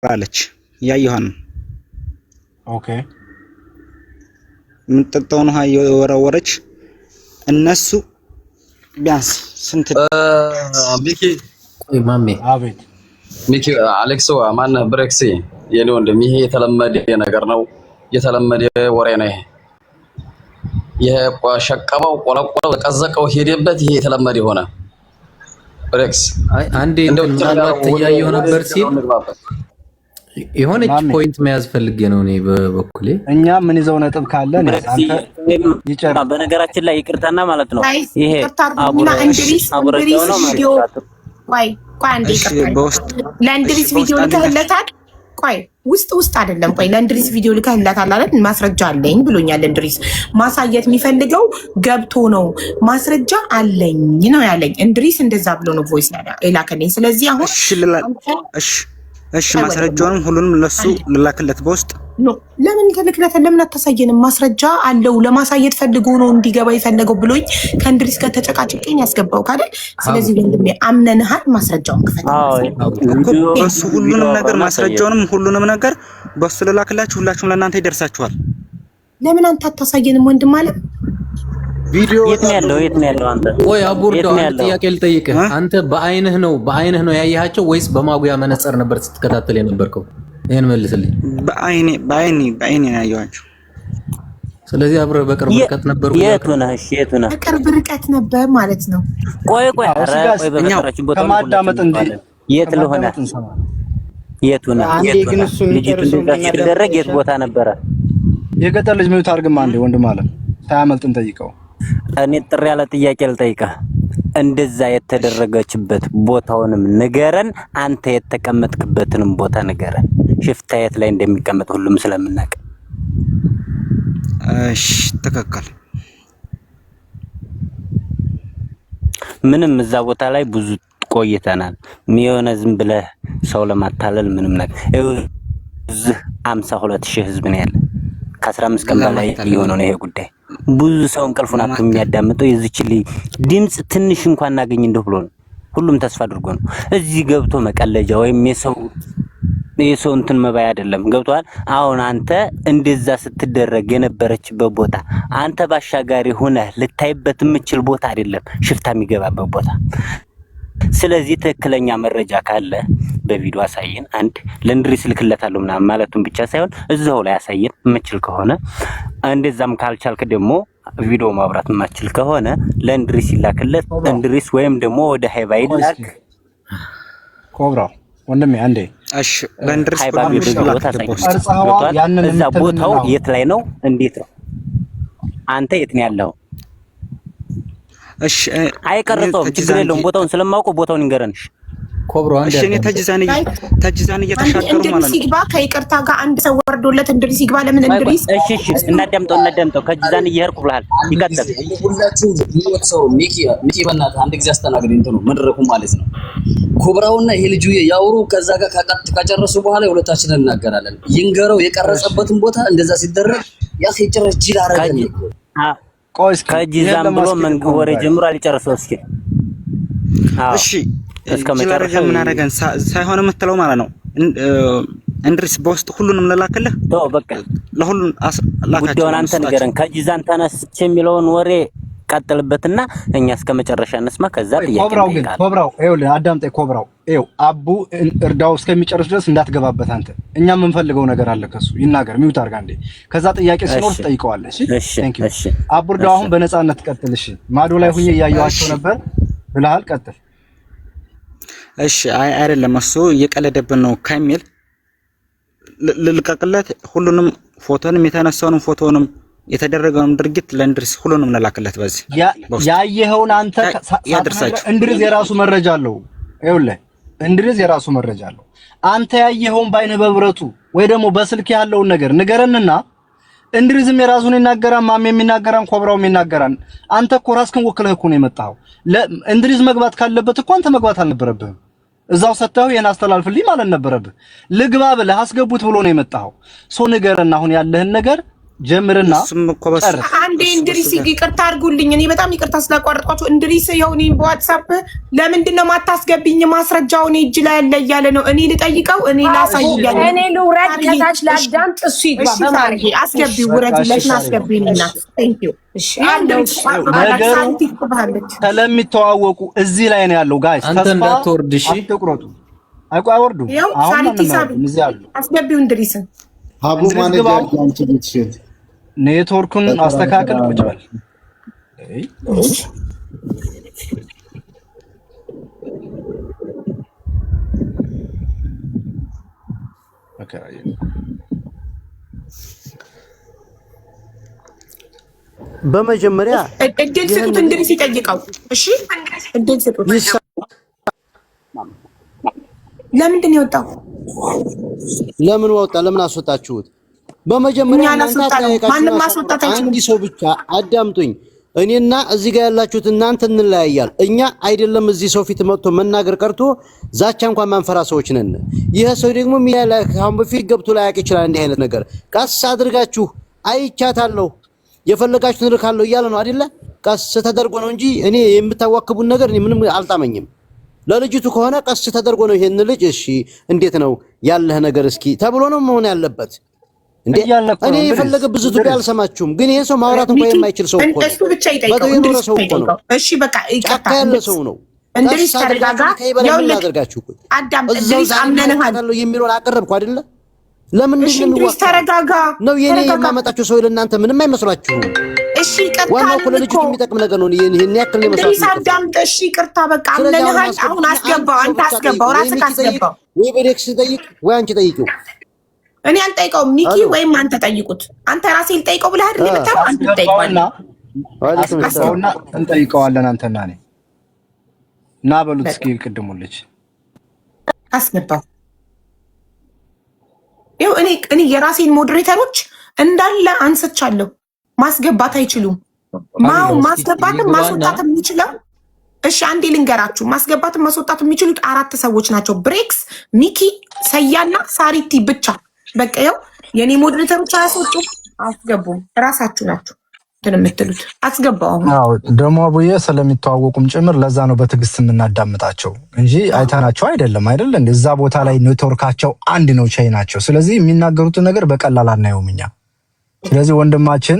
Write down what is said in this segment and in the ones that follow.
አለች ያየኋን ኦኬ ምን ጠጣውን ውሃ የወረወረች እነሱ ቢያንስ ስንት ሚኪ ማሜ አቤት ሚኪ አሌክሶ ማን ብሬክሲ የኔ ወንድም ይሄ የተለመደ ነገር ነው የተለመደ ወሬ ነው ይሄ ሸቀባው ቆለቆለው ቀዘቀው ሄደበት ይሄ የተለመደ ሆነ ብሬክስ አይ አንዴ ምናልባት ያየው ነበር ሲል የሆነች ፖይንት መያዝ ፈልጌ ነው እኔ በበኩሌ እኛ ምን ይዘው ነጥብ ካለ አንተ ይጨርስ በነገራችን ላይ ይቅርታና ማለት ነው ይሄ አቡና እንድሪስ ነው ቪዲዮ ቆይ አንዴ ለእንድሪስ ቪዲዮ ልከህለታል ቆይ ውስጥ አይደለም ቆይ ለእንድሪስ ቪዲዮ ልከህለታል አይደል ማስረጃ አለኝ ብሎኛል እንድሪስ ማሳየት የሚፈልገው ገብቶ ነው ማስረጃ አለኝ ነው ያለኝ እንድሪስ እንደዛ ብሎ ነው ቮይስ ያላከልኝ ስለዚህ አሁን እሺ ማስረጃውንም ሁሉንም ለሱ ልላክለት በውስጥ ኖ ለምን ከልክለት ለምን አታሳየንም ማስረጃ አለው ለማሳየት ፈልጎ ነው እንዲገባ ይፈልገው ብሎኝ ከእንድሪስ ጋር ተጨቃጭቄኝ ያስገባው ካደል ስለዚህ ወንድሜ አምነንሃል ማስረጃውን ከፈተው እሱ ሁሉንም ነገር ማስረጃውንም ሁሉንም ነገር በሱ ልላክላችሁ ሁላችሁም ለእናንተ ይደርሳችኋል ለምን አንተ አታሳየንም ወንድም አለ ቪዲዮ የት ነው ያለው አንተ ወይ አቡርዳው ጥያቄ ልጠይቅህ አንተ በአይንህ ነው ያያያቸው ወይስ በማጉያ መነጽር ነበር ስትከታተል የነበርከው ይሄን መልስልኝ በአይኔ ነው ያያያቸው ስለዚህ አብረህ በቅርብ ርቀት ነበር የት ሆነ በቅርብ ርቀት ነበር ማለት ነው ቆይ በመከራችን ቦታ ከማዳመጥ እንደ የት ለሆነ ሲደረግ የት ቦታ ነበረ የገጠር ልጅ ምን ታርግማ አንዴ ወንድም አለ ታያመልጥን ጠይቀው እኔ ጥሪ ያለ ጥያቄ ልጠይቅህ እንደዛ የተደረገችበት ቦታውንም ንገረን አንተ የተቀመጥክበትንም ቦታ ንገረን ሽፍታ የት ላይ እንደሚቀመጥ ሁሉም ስለምናውቅ እሺ ተከከል ምንም እዛ ቦታ ላይ ብዙ ቆይተናል የሆነ ዝም ብለህ ሰው ለማታለል ምንም ነገር እዚህ 52000 ህዝብ ነው ያለ ከ15 ቀን በላይ የሆነ ነው ይሄ ጉዳይ ብዙ ሰው እንቅልፉን አጥቶ የሚያዳምጠው የዚችልኝ ድምጽ ትንሽ እንኳን እናገኝ እንደው ብሎ ነው ሁሉም ተስፋ አድርጎ ነው እዚህ ገብቶ መቀለጃ ወይም የሰው እንትን መባይ አይደለም ገብቷል አሁን አንተ እንደዛ ስትደረግ የነበረችበት ቦታ አንተ ባሻጋሪ ሆነ ልታይበት የምችል ቦታ አይደለም ሽፍታ የሚገባበት ቦታ ስለዚህ ትክክለኛ መረጃ ካለ በቪዲዮ አሳየን አንድ ለእንድሪስ ልክለታለሁ ምናምን ማለቱን ብቻ ሳይሆን እዛው ላይ አሳየን የምችል ከሆነ እንደዛም ካልቻልክ ደግሞ ቪዲዮ ማብራት የማትችል ከሆነ ለእንድሪስ ይላክለት እንድሪስ ወይም ደግሞ ወደ ሃይባይ ላክ ኮብራው ወንድሜ አንዴ እሺ ለእንድሪስ እዛ ቦታው የት ላይ ነው እንዴት ነው አንተ የት ነው ያለው እሺ አይቀርጠው ችግር የለውም ቦታውን ስለማውቀው ቦታውን እንገረንሽ ኮብሮ አንዴ እሺ እኔ ተጅዛን እየተሻገሩ ማለት ነው ሲግባ ከይቅርታ ጋር አንድ ሰው ወርዶለት እንድሪስ ሲግባ ለምን እንድሪስ እሺ እናዳምጠው ከጅዛን እየሄድኩ ብለሃል ይቀጥል ሁላችሁ ሊወት ሰው ሚኪ በእናትህ አንድ ጊዜ አስተናግድ እንትኑ መድረኩ ማለት ነው ኮብራውና ይሄ ልጁ ያውሩ ከዛ ጋር ከጨረሱ በኋላ ሁለታችንን እናገራለን ይንገረው የቀረጸበትን ቦታ እንደዛ ሲደረግ ያ ሲጨረስ ጅል አረገኝ ቆይስ ከጅዛን ብሎ ወሬ ጀምሮ አልጨረሰው እስኪ እሺ እስከመጨረሻ ምን አደረገን ሳይሆን የምትለው ማለት ነው እንድሪስ በውስጥ ሁሉንም ለላከልህ በቃ ለሁሉም ላካቸው ጉዳዩን አንተ ንገረን ከጅዛን ተነስቼ የሚለውን ወሬ ቀጥልበትና እኛ እስከመጨረሻ እንስማ ከዛ ጥያቄ ኮብራው ይኸውልህ አዳምጠኝ ኮብራው ይኸው አቡ እርዳው እስከሚጨርስ ድረስ እንዳትገባበት አንተ እኛ የምንፈልገው ነገር አለ ከሱ ይናገር ሚውት አድርጋ እንዴ ከዛ ጥያቄ ሲኖር ትጠይቀዋለህ እሺ እሺ አቡ እርዳው አሁን በነፃነት ቀጥል እሺ ማዶ ላይ ሁኜ እያየኋቸው ነበር ብለሃል ቀጥል እሺ አይደለም እሱ እየቀለደብን ነው ከሚል ልልቀቅለት ሁሉንም ፎቶንም የተነሳውንም ፎቶንም የተደረገውንም ድርጊት ለእንድሪስ ሁሉንም ለላክለት በዚህ ያየኸውን አንተ እንድሪስ የራሱ መረጃ አለው ይኸውልህ እንድሪስ የራሱ መረጃ አለው አንተ ያየኸውን ባይነ በብረቱ ወይ ደግሞ በስልክ ያለውን ነገር ንገረንና እንድሪስም የራሱን ይናገራል ማም የሚናገራን ኮብራውም ይናገራን አንተ እኮ ራስህን ወክለህ እኮ ነው የመጣው እንድሪስ መግባት ካለበት እኮ አንተ መግባት አልነበረብህም እዛው ሰጣው የና አስተላልፍልኝ ማለት ነበረብህ ልግባ ብለህ አስገቡት ብሎ ነው የመጣው ሶ ንገረና አሁን ያለህን ነገር ጀምርና አንዴ እንድሪስ ይቅርታ አድርጉልኝ። እኔ በጣም ይቅርታ ስላቋረጥኳችሁ። እንድሪስ የሆነ በዋትስአፕ ለምንድን ነው ማታስገብኝ? ማስረጃው እኔ እጅ ላይ ያለ እያለ ነው። እኔ ልጠይቀው፣ እኔ ላሳይ እያለ እኔ ልውረድ ከታች ላዳምጥ። እሱ ይግባ በማርጌ አስገቢው፣ ውረድለትና አስገቢልኝና። ቴንክ ዩ። እሺ ስለሚተዋወቁ እዚህ ላይ ነው ያለው። ጋይስ አንተ እንዳትወርድ እሺ። አትቁረጡ። አይወርዱ። አሁን እዚህ ያሉ አስገቢው እንድሪስን ሀቡ ማኔጀር ያንቺ ልትሽት ኔትወርኩን አስተካክል። ቁጭ በል በመጀመሪያ እድል ስጡት፣ እንድሪስ ይጠይቀው። እሺ እድል ስጡት። ለምንድን ነው የወጣው? ለምን ወጣ? ለምን አስወጣችሁት? በመጀመሪያ ማንም ማስወጣት አይችልም። አንድ ሰው ብቻ አዳምጡኝ። እኔና እዚህ ጋር ያላችሁት እናንተ እንለያያል። እኛ አይደለም እዚህ ሰው ፊት መጥቶ መናገር ቀርቶ ዛቻ እንኳን ማንፈራ ሰዎች ነን። ይሄ ሰው ደግሞ አሁን በፊት ገብቶ ላያቅ ይችላል። እንዲህ አይነት ነገር ቀስ አድርጋችሁ አይቻታለሁ የፈለጋችሁትን ልካለሁ እያለ ነው አይደለ? ቀስ ተደርጎ ነው እንጂ እኔ የምታዋክቡን ነገር እኔ ምንም አልጣመኝም። ለልጅቱ ከሆነ ቀስ ተደርጎ ነው ይሄን ልጅ እሺ እንዴት ነው ያለህ ነገር እስኪ ተብሎ ነው መሆን ያለበት። እንዴ እኔ የፈለገ ብዙ ትብያ አልሰማችሁም፣ ግን ይሄን ሰው ማውራት እንኳን የማይችል ሰው እኮ ነው። እሱ ብቻ ይጠይቀው። እሺ በቃ ይቀጣ ያለ ሰው ነው። እንድሪስ ተረጋጋ። ያው ለአዳም እንድሪስ አምነንሃል የሚለውን አቀረብኩ አይደለ? ለምን እንድሪስ ተረጋጋ ነው የኔ የማመጣችሁ ሰው ለእናንተ ምንም አይመስላችሁም? እሺ ይቀጣል። ዋናው እኮ ለልጅቱ የሚጠቅም ነገር ነው። ይሄን ያክል ነው እንድሪስ አዳምጥ። እሺ ይቅርታ በቃ አምነንሃል። አሁን አስገባው፣ አንተ አስገባው፣ ራስህ አስገባው። ወይ በዴክስ ጠይቅ ወይ አንቺ ጠይቂው። እኔ አልጠይቀውም። ሚኪ ወይም አንተ ጠይቁት። አንተ ራስህ ልጠይቀው ብለህ አይደል የምታው? አንተ ጠይቀውና አስገባውና እንጠይቀዋለን። አንተና እኔ እና በሉት እስኪ ቅድሙልሽ አስገባው። ይኸው እኔ የራሴን ሞዴሬተሮች እንዳለ አንስቻለሁ። ማስገባት አይችሉም። ማስገባትም ማስወጣትም የሚችለው እሺ አንዴ ልንገራችሁ። ማስገባትም ማስወጣት የሚችሉት 4 ሰዎች ናቸው። ብሬክስ፣ ሚኪ፣ ሰያና ሳሪቲ ብቻ። በቃ ይኸው የኔ ሞዴሬተሮች አያስወጡም፣ አስገቡም። ራሳችሁ ናችሁ እንትን የምትሉት። አስገባው። አዎ ደግሞ አቡዬ ስለሚተዋወቁም ጭምር ለዛ ነው በትዕግስት የምናዳምጣቸው እንጂ አይታናቸው አይደለም አይደል? እዛ ቦታ ላይ ኔትወርካቸው አንድ ነው፣ ቻይ ናቸው። ስለዚህ የሚናገሩትን ነገር በቀላል አናየውም እኛ። ስለዚህ ወንድማችን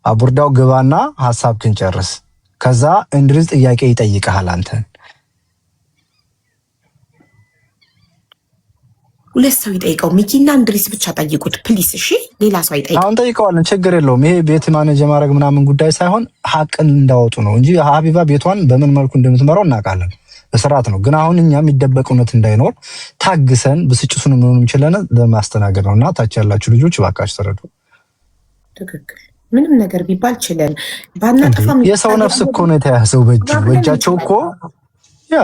አቡርዳው ግባና ሐሳብክን ጨርስ። ከዛ እንድሪስ ጥያቄ ይጠይቀሃል አንተ። ሁለት ሰው ይጠይቀው። ሚኪና እንድሪስ ብቻ ጠይቁት ፕሊስ። እሺ ሌላ ሰው አይጠይቀው። አሁን ጠይቀዋለን፣ ችግር የለውም። ይሄ ቤት ማኔጅ ማድረግ ምናምን ጉዳይ ሳይሆን ሐቅን እንዳወጡ ነው እንጂ ሀቢባ ቤቷን በምን መልኩ እንደምትመራው እናውቃለን። በስርዓት ነው። ግን አሁን እኛ የሚደበቅ እውነት እንዳይኖር ታግሰን ብስጭቱን ምንም ችለን ለማስተናገድ ነውና ታች ያላችሁ ልጆች እባካችሁ ተረዱ። ትክክል። ምንም ነገር ቢባል ችለን ባናጠፋም የሰው ነፍስ እኮ ነው የተያዘው በእጃቸው እኮ ያ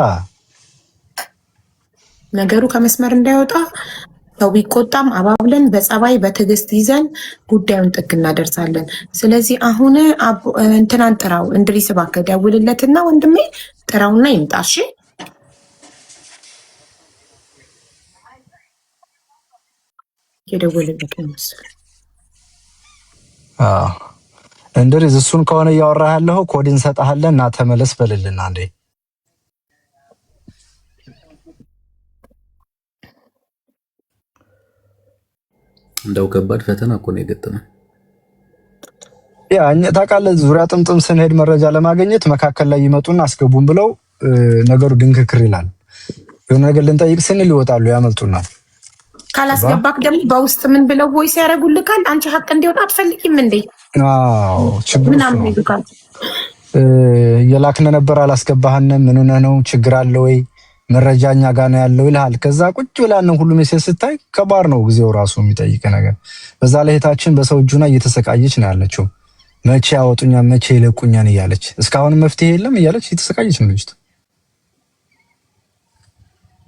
ነገሩ ከመስመር እንዳይወጣ ሰው ቢቆጣም አባብለን በጸባይ በትዕግስት ይዘን ጉዳዩን ጥግ እናደርሳለን። ስለዚህ አሁን እንትናን ጥራው፣ እንድሪስ እባክህ ደውልለትና ወንድሜ ጥራውና ይምጣ። እሺ የደወልለት ነው መሰለኝ። እንድሪስ እሱን ከሆነ እያወራህ ያለኸው ኮድ እንሰጥሃለን እና ተመለስ በልልና አንዴ እንደው ከባድ ፈተና እኮ ነው የገጠመን። ያ እኛ ታውቃለህ፣ ዙሪያ ጥምጥም ስንሄድ መረጃ ለማግኘት መካከል ላይ ይመጡና አስገቡን ብለው ነገሩ ድንክክር ይላል። የሆነ ነገር ልንጠይቅ ስንል ይወጣሉ፣ ያመልጡናል። ካላስገባክ ደግሞ በውስጥ ምን ብለው ቮይስ ያደርጉልካል። አንቺ ሀቅ እንዲወጣ አትፈልጊም እንዴ? አዎ ችግር ምናምን ይሉካል። የላክነ ነበር አላስገባህንም፣ ምን ሆነህ ነው? ችግር አለ ወይ? መረጃኛ ጋር ነው ያለው ይልሃል። ከዛ ቁጭ ብላን ሁሉ ሜሴጅ ስታይ ከባድ ነው ጊዜው ራሱ የሚጠይቅ ነገር። በዛ ላይ እህታችን በሰው እጁና እየተሰቃየች ነው ያለችው። መቼ ያወጡኛ መቼ ይለቁኛን እያለች እስካሁን መፍትሄ የለም እያለች እየተሰቃየች ነው ልጅቱ።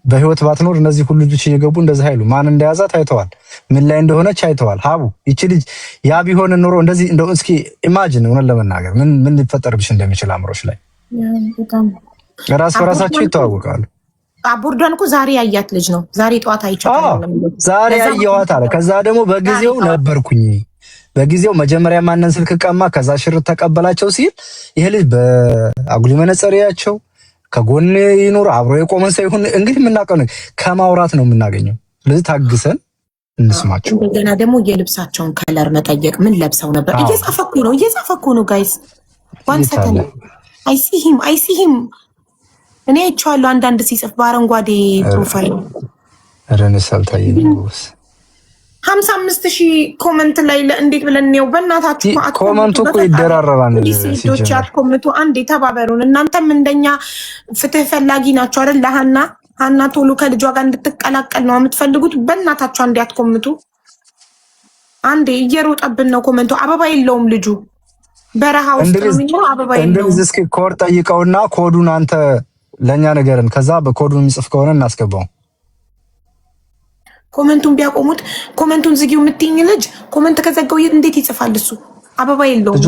በህይወት ባትኖር እነዚህ ሁሉ ልጆች እየገቡ እንደዚህ አይሉ። ማን እንደያዛት አይተዋል፣ ምን ላይ እንደሆነች አይተዋል። ሀቡ ይቺ ልጅ ያ ቢሆን ኖሮ እንደዚህ እንደው እስኪ ኢማጂን ሆነ ለመናገር ምን ሊፈጠርብሽ እንደሚችል አምሮች ላይ ራስ በራሳቸው ይተዋወቃሉ። አቡርዳን እኮ ዛሬ ያያት ልጅ ነው። ዛሬ ጠዋት አይቻታለሁ። ዛሬ ያየዋት አለ። ከዛ ደግሞ በጊዜው ነበርኩኝ በጊዜው መጀመሪያ ማንን ስልክ ቀማ ከዛ ሽር ተቀበላቸው ሲል ይሄ ልጅ በአጉሊ መነጽሪያቸው ከጎን ይኖር አብሮ የቆመን ሰው ይሁን እንግዲህ የምናውቀው ነው ከማውራት ነው የምናገኘው። ስለዚህ ታግሰን እንስማቸው። እንደገና ደግሞ የልብሳቸውን ከለር መጠየቅ ምን ለብሰው ነበር? እየጻፈኩ ነው ጋይስ ዋን ሰከንድ አይ ሲ ሂም እኔ አይቼዋለሁ። አንዳንድ ሲጽፍ በአረንጓዴ ፕሮፋይል ረነሳል ታይኝስ 55,000 ኮሜንት ላይ እንዴት ብለን ነው? በእናታችሁ ኮሜንቱ እኮ ይደራረባል። ሲጆች አትኮምቱ፣ አንዴ ተባበሩን። እናንተም እንደኛ ፍትህ ፈላጊ ናችሁ አይደል? ለሃና ቶሎ ከልጇ ጋር እንድትቀላቀል ነው የምትፈልጉት። በእናታችሁ አንዴ አትኮምቱ። አንዴ እየሮጠብን ነው ኮሜንቱ። አበባ የለውም ልጁ በረሃ ውስጥ ነው የሚኖረው። አበባ የለውም። እንደዚህ እስኪ ኮድ ጠይቀውና ኮዱን አንተ ለኛ ነገርን ከዛ በኮዱን የሚጽፍ ከሆነ እናስገባው። ኮሜንቱን ቢያቆሙት ኮሜንቱን ዝጊው የምትይኝ ልጅ ኮሜንት ከዘጋው እንዴት ይጽፋል እሱ? አበባ የለውም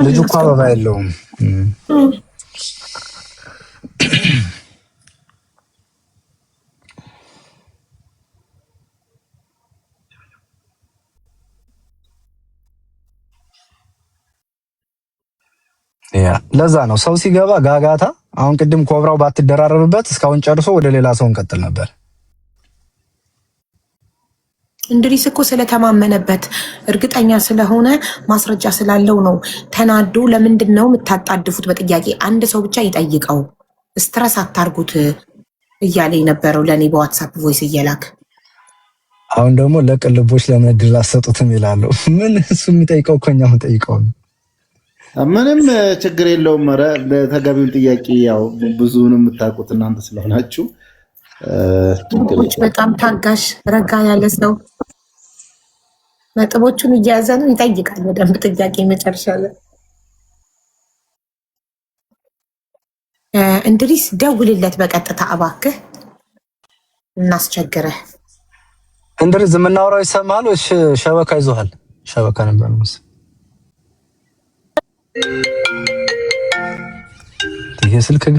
ልጁ እኮ አበባ የለውም። ለዛ ነው ሰው ሲገባ ጋጋታ። አሁን ቅድም ኮብራው ባትደራረብበት እስካሁን ጨርሶ ወደ ሌላ ሰው እንቀጥል ነበር። እንድሪስ እኮ ስለተማመነበት እርግጠኛ ስለሆነ ማስረጃ ስላለው ነው ተናዶ። ለምንድን ነው የምታጣድፉት? በጥያቄ አንድ ሰው ብቻ ይጠይቀው፣ ስትረስ አታርጉት እያለ የነበረው ለእኔ በዋትሳፕ ቮይስ እየላክ። አሁን ደግሞ ለቅልቦች ለመድል አሰጡትም ይላሉ። ምን እሱ የሚጠይቀው እኮ እኛውን ጠይቀው ነው። ምንም ችግር የለውም። ኧረ ለተገቢውን ጥያቄ ያው ብዙውን የምታውቁት እናንተ ስለሆናችሁ በጣም ታጋሽ ረጋ ያለ ሰው ነጥቦቹን እየያዘ ነው ይጠይቃል በደንብ ጥያቄ። መጨረሻ ላይ እንድሪስ ደውልለት በቀጥታ እባክህ እናስቸግረህ። እንድሪስ የምናወራው ይሰማል ወይስ ሸበካ ይዞሃል? ሸበካ ነበር ነው ይሄ ስልክ ግን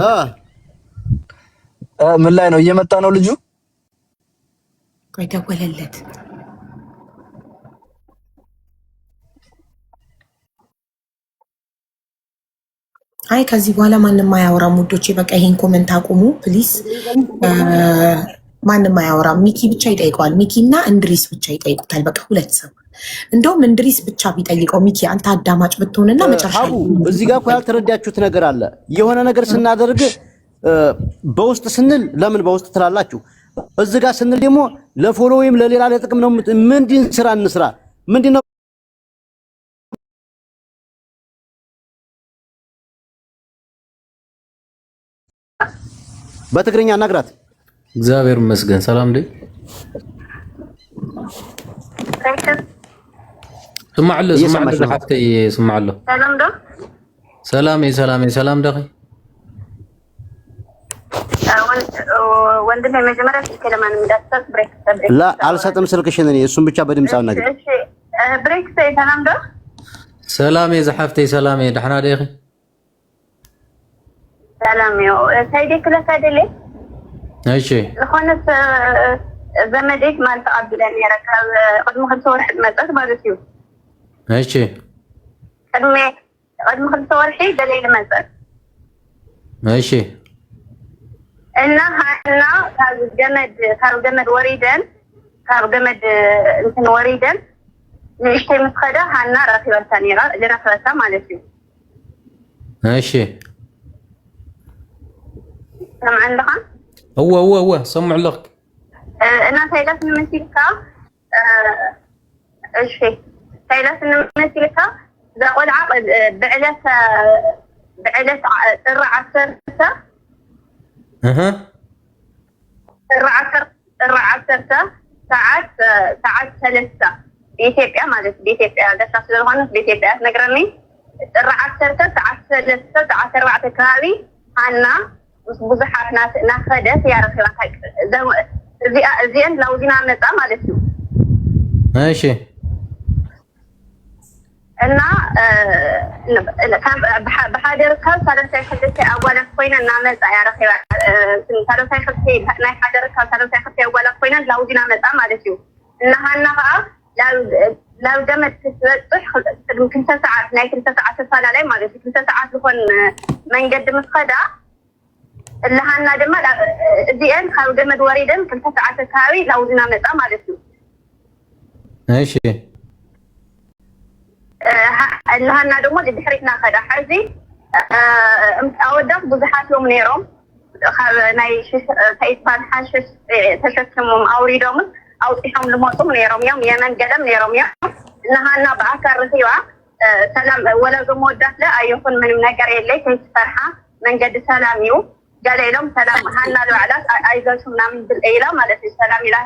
ምን ላይ ነው እየመጣ ነው ልጁ? ቆይ ደወለለት። አይ ከዚህ በኋላ ማንም አያወራም ውዶቼ። በቃ ይሄን ኮሜንት አቁሙ ፕሊስ። ማንም አያወራም። ሚኪ ብቻ ይጠይቀዋል። ሚኪ እና እንድሪስ ብቻ ይጠይቁታል። በቃ ሁለት ሰው። እንደውም እንድሪስ ብቻ ቢጠይቀው ሚኪ አንተ አዳማጭ ብትሆንና መጨረሻ እዚህ ጋር እኮ ያልተረዳችሁት ነገር አለ። የሆነ ነገር ስናደርግ በውስጥ ስንል ለምን በውስጥ ትላላችሁ? እዚህ ጋር ስንል ደግሞ ለፎሎ ወይም ለሌላ ለጥቅም ነው። ምንድን ስራ እንስራ? ምንድነው በትግርኛ እናግራት። እግዚአብሔር ይመስገን። ሰላም እንዴ ስማዕለ ሐፍቴ ስማዕለ ሰላም ሰላም ደኺ ወንድሜ መጀመሪያ ስለማን እንዳትሰጥ ብሬክ ላ አልሰጥም ስልክሽን እኔ እሱን ብቻ በድምጽ አናግር። እሺ ብሬክ ሰላም ዶ ሰላም የዘሐፍቴ ሰላም ደህና ደኺ ሰላም ነው ሳይዴ ክላስ አይደለ? እሺ ለኾነስ ዘመዴክ ማለት አብለን ይረካብ ቅድም خمسة ወርሕ መጣት ማለት እዩ። እሺ ቅድም 5 ወርሒ ደለይል መጣት እሺ እና ሃና ካብ ገመድ ወሪደን እንትን ወሪደን ንሽተይ መስኸዳ ሃና ራኺባታ ነይራ ለራኺባታ ማለት እዩ። እሺ سمع لك هو سمع لك انا سايلات نمثلك ايش في سايلات نمثلك ذا قلعه بعلة طر 10 طر 10 ساعات 3 بإثيوبيا مالت بإثيوبيا دشا ስለሆነ በኢትዮጵያ ነግረኒ طر 10 ساعات 3 ساعات 4 كابي ሃና ብዙሓት ናኸደት ያረኽባ እዚአን ለውዚና መጣ ማለት ነው። እሺ እና بحد ركاب ثلاثة حدث أولا كوينا نعمل يعرفها ثلاثة حدث ناي حد ركاب ثلاثة حدث أولا كوينا لو دينا متى ما دشوا إنها لو جمت تسبح كنت ساعات ناي كنت ساعات الصلاة لي ما كنت ساعات يكون من قد مسخدة اللي هنا دم زين خلو جمد وريدا كنت ساعات كاوي لو زنا متى ما لسه ماشي اللي هنا دم اللي بحريتنا خدا حزي أودف بزحات يوم نيرم ناي تيسبان حاشش تشكمهم أوريدهم أو تحمل الموتهم نيرم يوم يمن قدم نيرم يوم نهانا بعكر رسيوا سلام ولا جمودة لا يكون من نجار اللي تيسفرها من قد سلام يو قال لهم سلام هنا الوعدات أيضا سمنا من بالإيلة مالت السلام إلى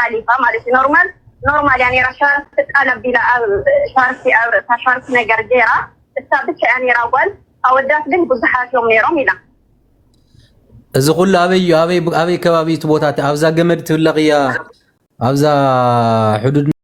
حليفة مالت نورمال يعني رشارة تتقلب بلا شارك نجار جيرة الثابت يعني راول أو الداخل بزحات يوم نيرم إلى إذا قل أبي كبابي تبوتات أبزا جمد تلقيا أبزا حدود